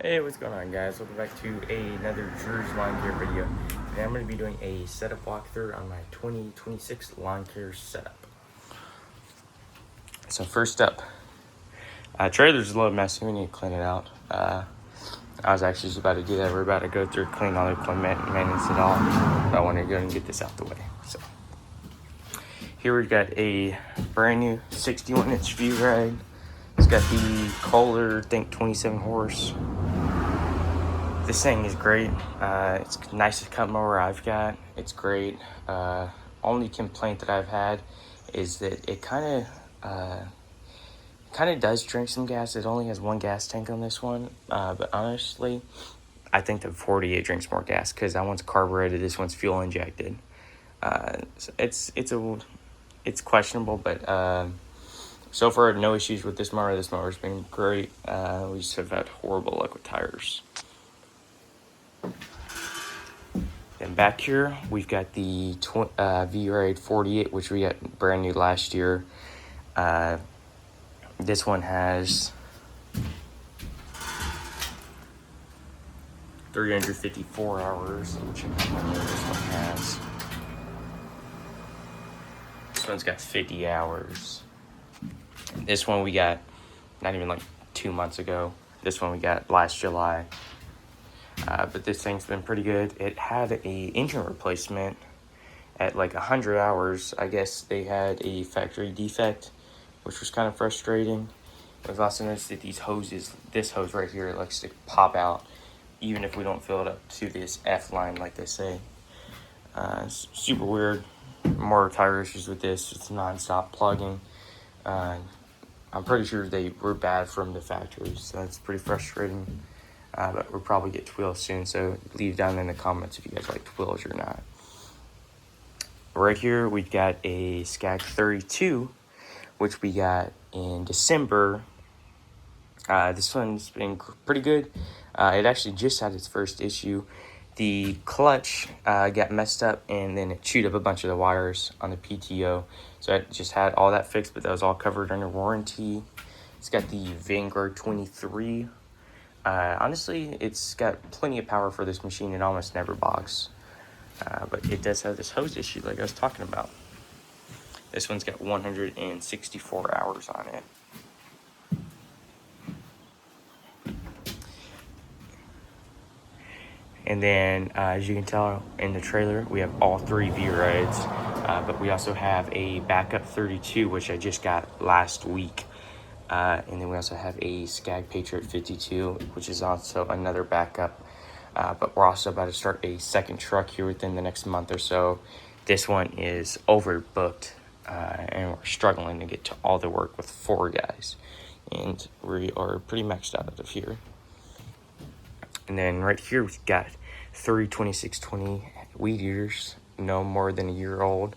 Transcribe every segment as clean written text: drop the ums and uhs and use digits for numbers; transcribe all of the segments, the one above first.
Hey, what's going on, guys? Welcome back to another Drew's Lawn Care video. Today I'm going to be doing a setup walkthrough on my 2026 lawn care setup. So first up, trailer's a little messy. We need to clean it out. I was actually just about to do that. We're about to go through, clean all the equipment, maintenance it all. But I wanted to go and get this out the way. So here we've got a brand new 61-inch view ride. It's got the Kohler, I think 27 horse. This thing is great. It's the nicest cut mower I've got. It's great. Only complaint that I've had is that it kind of does drink some gas. It only has one gas tank on this one, but honestly, I think the 48 drinks more gas because that one's carbureted. This one's fuel injected. So it's questionable, but so far no issues with this mower. This mower's been great. We just have had horrible luck with tires. Then back here, we've got the V-Ride 48, which we got brand new last year. This one has 354 hours. Let me check out what this one has. This one's got 50 hours. This one we got not even like 2 months ago. This one we got last July. But this thing's been pretty good. It had a engine replacement at like 100 hours. I guess they had a factory defect, which was kind of frustrating. We've also noticed that these hoses, this hose right here, likes to pop out even if we don't fill it up to this F line like they say. It's super weird. More tire issues with this. It's non-stop plugging. I'm pretty sure they were bad from the factory, so that's pretty frustrating. But we'll probably get twills soon, so leave down in the comments if you guys like twills or not. Right here, we've got a Skag 32, which we got in December. This one's been pretty good. It actually just had its first issue. The clutch got messed up, and then it chewed up a bunch of the wires on the PTO. So I just had all that fixed, but that was all covered under warranty. It's got the Vanguard 23. Honestly, it's got plenty of power for this machine. It almost never bogs. But it does have this hose issue like I was talking about. This one's got 164 hours on it. And then, as you can tell in the trailer, we have all three V-Rides. But we also have a backup 32, which I just got last week. And then we also have a Skag Patriot 52, which is also another backup. But we're also about to start a second truck here within the next month or so. This one is overbooked, and we're struggling to get to all the work with 4 guys. And we are pretty maxed out of here. And then right here we've got 3 2620 weed eaters, no more than a year old.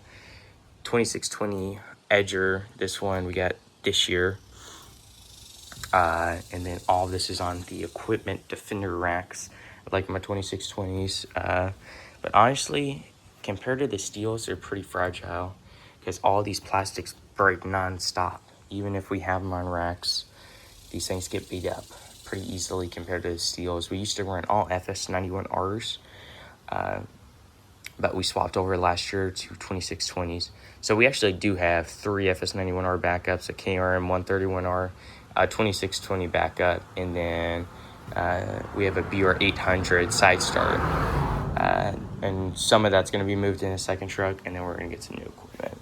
2620 Edger, this one we got this year. And then all this is on the equipment defender racks, like my 2620s. But honestly, compared to the steels, they're pretty fragile because all these plastics break non-stop. Even if we have them on racks, these things get beat up pretty easily compared to the steels. We used to run all FS91Rs, but we swapped over last year to 2620s. So we actually do have 3 FS91R backups, a KRM 131R, a 2620 backup, and then we have a BR 800 side start. And some of that's going to be moved in a second truck, and then we're going to get some new equipment.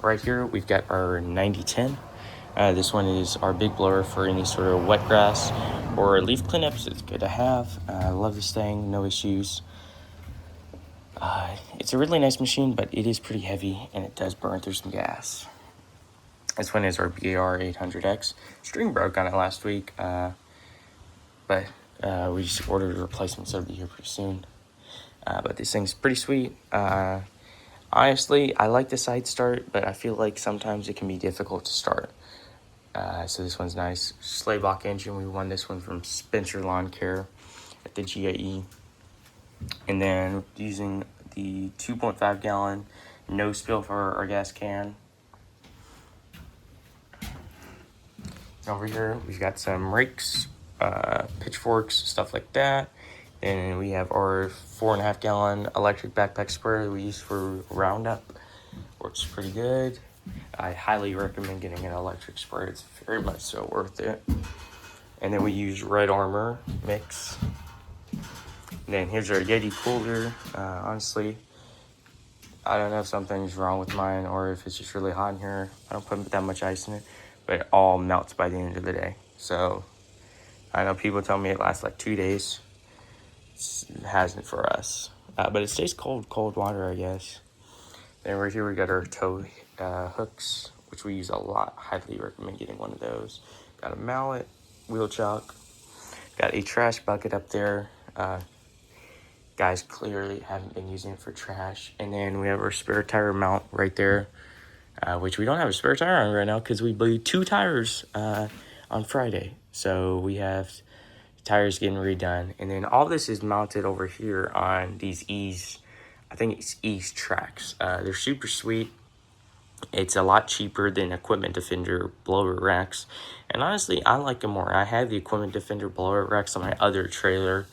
Right here, we've got our 9010. This one is our big blower for any sort of wet grass or leaf cleanups. It's good to have. I love this thing, no issues. It's a really nice machine, but it is pretty heavy, and it does burn through some gas. This one is our BAR 800X. String broke on it last week, but we just ordered replacements. That'll be here pretty soon. But this thing's pretty sweet. Honestly, I like the side start, but I feel like sometimes it can be difficult to start. So this one's nice. Sleigh block engine. We won this one from Spencer Lawn Care at the GIE. And then using the 2.5 gallon no spill for our gas can. Over here, we've got some rakes, pitchforks, stuff like that. And we have our 4.5 gallon electric backpack sprayer that we use for Roundup. Works pretty good. I highly recommend getting an electric sprayer. It's very much so worth it. And then we use Red Armor mix. And then here's our Yeti cooler. Honestly, I don't know if something's wrong with mine or if it's just really hot in here. I don't put that much ice in it, but it all melts by the end of the day. So I know people tell me it lasts like 2 days. It hasn't for us, but it stays cold water, I guess. Then right here we got our tow hooks, which we use a lot. Highly recommend getting one of those. Got a mallet, wheel chuck, got a trash bucket up there. Guys clearly haven't been using it for trash. And then we have our spare tire mount right there, which we don't have a spare tire on right now because we blew 2 tires on Friday. So we have tires getting redone. And then all this is mounted over here on these Ease, I think it's Ease tracks. They're super sweet. It's a lot cheaper than Equipment Defender blower racks. And honestly, I like them more. I have the Equipment Defender blower racks on my other trailer,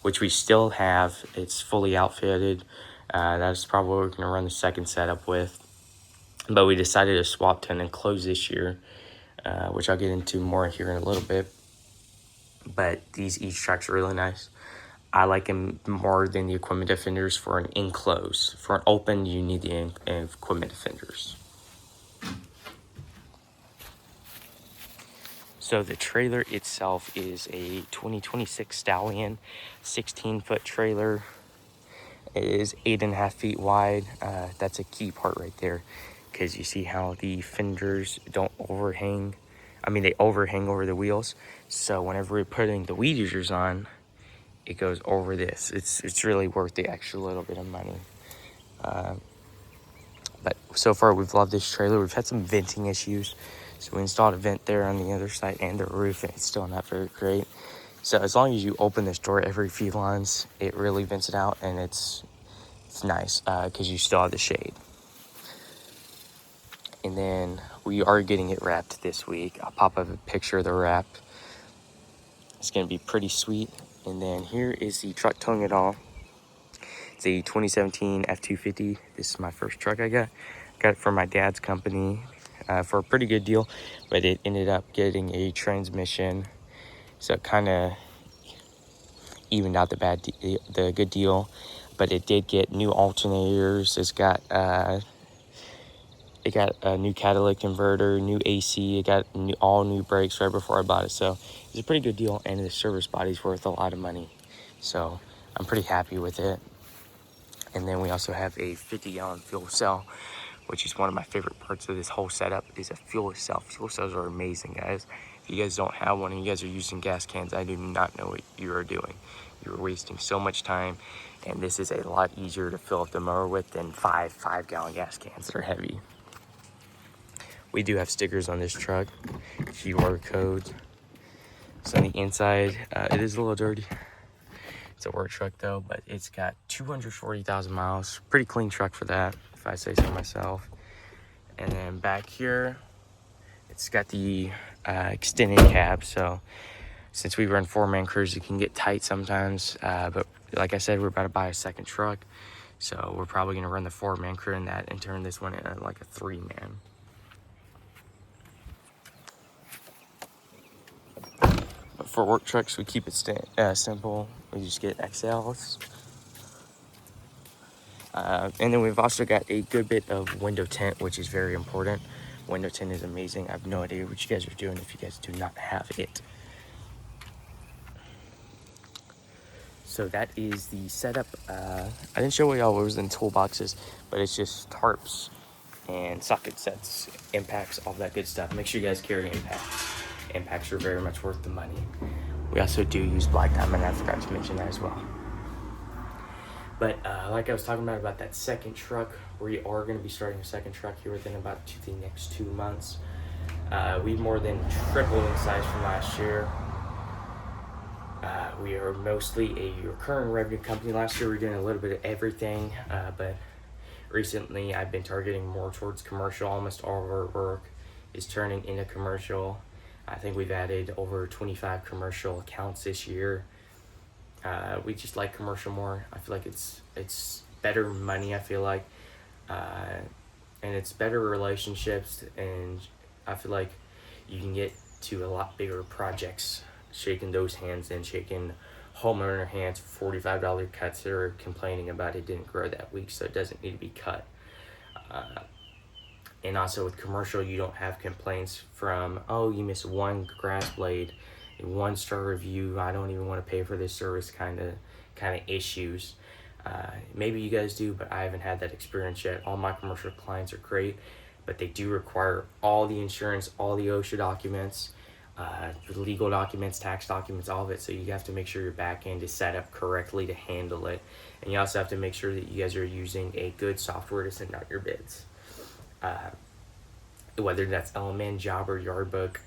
which we still have. It's fully outfitted. That's probably what we're going to run the second setup with. But we decided to swap to an enclosed this year, which I'll get into more here in a little bit. But these Ease tracks are really nice. I like them more than the Equipment Defenders for an enclosed. For an open, you need the Equipment Defenders. So the trailer itself is a 2026 Stallion 16-foot trailer. It is 8.5 feet wide. That's a key part right there, because you see how the fenders don't overhang. I mean, they overhang over the wheels. So whenever we're putting the weed eaters on, it goes over this. It's really worth the extra little bit of money. But so far, we've loved this trailer. We've had some venting issues. So we installed a vent there on the other side and the roof, and it's still not very great. So as long as you open this door every few lines, it really vents it out, and it's nice because you still have the shade. And then we are getting it wrapped this week. I'll pop up a picture of the wrap. It's going to be pretty sweet. And then here is the truck towing it all. It's a 2017 F-250. This is my first truck I got. Got it from my dad's company for a pretty good deal, but it ended up getting a transmission, so it kind of evened out the good deal. But it did get new alternators. It got a new catalytic converter, new AC. It got all new brakes right before I bought it, so it's a pretty good deal, and the service body's worth a lot of money, so I'm pretty happy with it. And then we also have a 50-gallon fuel cell, which is one of my favorite parts of this whole setup, is a fuel cell. Fuel cells are amazing, guys. If you guys don't have one and you guys are using gas cans, I do not know what you are doing. You're wasting so much time, and this is a lot easier to fill up the mower with than 5-gallon gas cans that are heavy. We do have stickers on this truck, QR codes. So on the inside, it is a little dirty. It's a work truck though, but it's got 240,000 miles. Pretty clean truck for that, if I say so myself. And then back here, it's got the extended cab. So since we run 4-man crews, it can get tight sometimes. But like I said, we're about to buy a second truck. So we're probably gonna run the 4-man crew in that and turn this one into like a 3-man. For work trucks, we keep it simple. We just get XLs. And then we've also got a good bit of window tint, which is very important. Window tint is amazing. I have no idea what you guys are doing if you guys do not have it. So that is the setup. I didn't show y'all what was in toolboxes, but it's just tarps and socket sets, impacts, all that good stuff. Make sure you guys carry impacts. Impacts are very much worth the money. We also do use black diamond. I forgot to mention that as well. But like I was talking about that second truck, we are going to be starting a second truck here within about the next 2 months. We more than tripled in size from last year. We are mostly a recurring revenue company. Last year we were doing a little bit of everything, but recently I've been targeting more towards commercial. Almost all of our work is turning into commercial. I think we've added over 25 commercial accounts this year. We just like commercial more. I feel like it's better money, I feel like, and it's better relationships, and I feel like you can get to a lot bigger projects shaking those hands than shaking homeowner hands for $45 cuts that are complaining about it didn't grow that week, so it doesn't need to be cut. And also with commercial, you don't have complaints from, oh, you missed one grass blade, a 1-star review, I don't even want to pay for this service kind of issues. Maybe you guys do, but I haven't had that experience yet. All my commercial clients are great, but they do require all the insurance, all the OSHA documents, legal documents, tax documents, all of it. So you have to make sure your back end is set up correctly to handle it. And you also have to make sure that you guys are using a good software to send out your bids. Whether that's Element, Job, or Yardbook,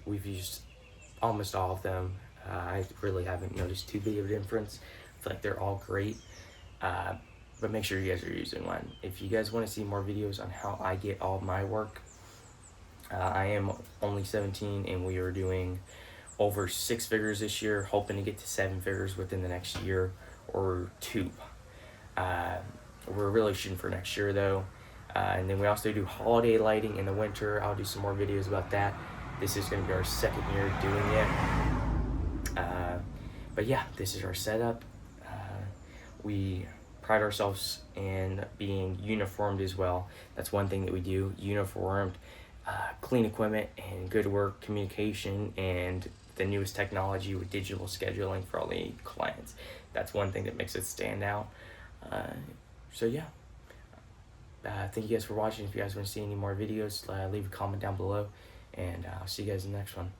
we've used almost all of them. I really haven't noticed too big of a difference. I feel like they're all great, but make sure you guys are using one. If you guys want to see more videos on how I get all my work, I am only 17 and we are doing over 6 figures this year, hoping to get to 7 figures within the next year or 2. We're really shooting for next year though. And then we also do holiday lighting in the winter. I'll do some more videos about that. This is going to be our 2nd year doing it. But yeah, this is our setup. We pride ourselves in being uniformed as well. That's one thing that we do, uniformed, clean equipment, and good work communication, and the newest technology with digital scheduling for all the clients. That's one thing that makes it stand out. So yeah, thank you guys for watching. If you guys want to see any more videos, leave a comment down below, and I'll see you guys in the next one.